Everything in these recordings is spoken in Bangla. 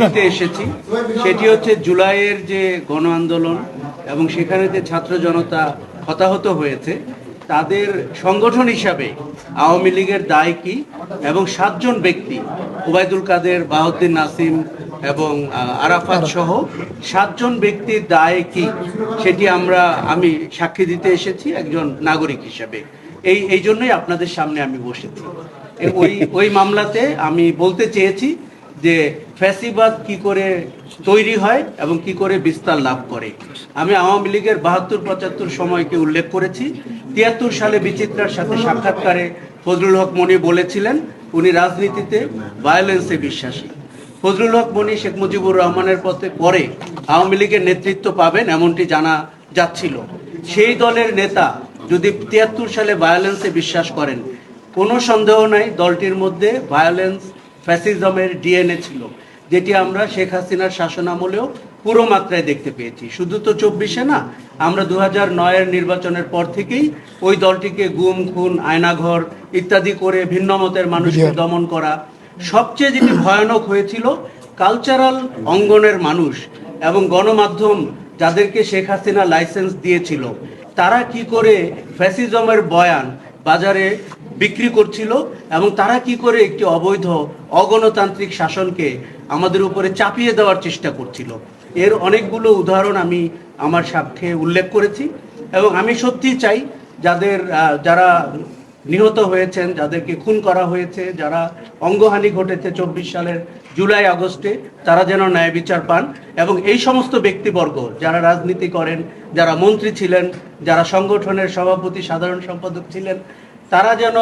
দিতে এসেছি সেটি হচ্ছে জুলাইয়ের যে গণ আন্দোলন এবং সেখানে যে ছাত্র জনতা হতাহত হয়েছে তাদের সংগঠন হিসাবে আওয়ামী লীগের দায় কি এবং 7 জন ব্যক্তি ওবায়দুল কাদের, বাহাউদ্দিন নাসিম এবং আরাফাত সহ 7 জন ব্যক্তির দায় কি সেটি আমি সাক্ষী দিতে এসেছি একজন নাগরিক হিসাবে। এই জন্যই আপনাদের সামনে আমি বসেছি। ওই মামলাতে আমি বলতে চেয়েছি যে ফ্যাসিবাদ কি করে তৈরি হয় এবং কি করে বিস্তার লাভ করে। আমি আওয়ামী লীগের 72-75 সময়কে উল্লেখ করেছি। 73 সালে বিচিত্রার সাথে সাক্ষাৎকারে ফজলুল হক মনি বলেছিলেন উনি রাজনীতিতে ভায়োলেন্সে বিশ্বাসী। ফজলুল হক মনি শেখ মুজিবুর রহমানের পরে আওয়ামী লীগের নেতৃত্ব পাবেন এমনটি জানা যাচ্ছিল। সেই দলের নেতা যদি 73 সালে ভায়োলেন্সে বিশ্বাস করেন, কোনো সন্দেহ নাই দলটির মধ্যে ভায়োলেন্স ফ্যাসিজমের ডিএনএ ছিল, যেটি আমরা শেখ হাসিনার শাসনামলেও পুরো মাত্রায় দেখতে পেয়েছি। শুধু তো 24-এ না, আমরা 2009-এর নির্বাচনের পর থেকেই ওই দলটিকে গুম, খুন, আয়নাঘর ইত্যাদি করে ভিন্ন মতের মানুষকে দমন করা। সবচেয়ে যেটি ভয়ানক হয়েছিল, কালচারাল অঙ্গনের মানুষ এবং গণমাধ্যম যাদেরকে শেখ হাসিনা লাইসেন্স দিয়েছিল তারা কি করে ফ্যাসিজমের বয়ান বাজারে বিক্রি করছিল এবং তারা কি করে একটি অবৈধ অগণতান্ত্রিক শাসনকে আমাদের উপরে চাপিয়ে দেওয়ার চেষ্টা করছিল। এর অনেকগুলো উদাহরণ আমি আমার সাক্ষ্যে উল্লেখ করেছি এবং আমি সত্যি চাই যারা নিহত হয়েছেন, যাদেরকে খুন করা হয়েছে, যারা অঙ্গহানি ঘটেছে 24 সালের জুলাই আগস্টে, তারা যেন ন্যায় বিচার পান এবং এই সমস্ত ব্যক্তিবর্গ যারা রাজনীতি করেন, যারা মন্ত্রী ছিলেন, যারা সংগঠনের সভাপতি, সাধারণ সম্পাদক ছিলেন, তারা যেন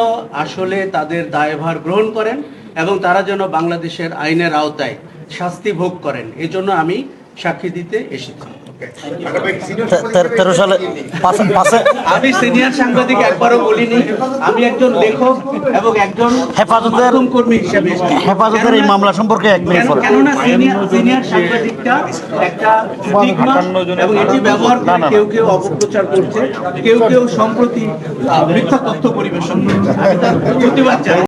আসলে তাদের দায়ভার গ্রহণ করেন এবং তারা যেন বাংলাদেশের আইনের আওতায় শাস্তি ভোগ করেন। এজন্য আমি সাক্ষী দিতে এসেছি। 13 সালে আমি সিনিয়র সাংবাদিক একবারও বলিনি, আমি একজন লেখক এবং একজন হেফাজতের কর্মী হিসেবে হেফাজতের এই মামলা সম্পর্কে এক মিনিট পর। কেননা সিনিয়র সাংবাদিকটা একটা স্টিগমা এবং এটি ব্যবহার করে কেউ অপপ্রচার করছে, কেউ সম্প্রতি মিথ্যা তথ্য পরিবেশন করছে। আমি তার প্রতিবাদ জানাই।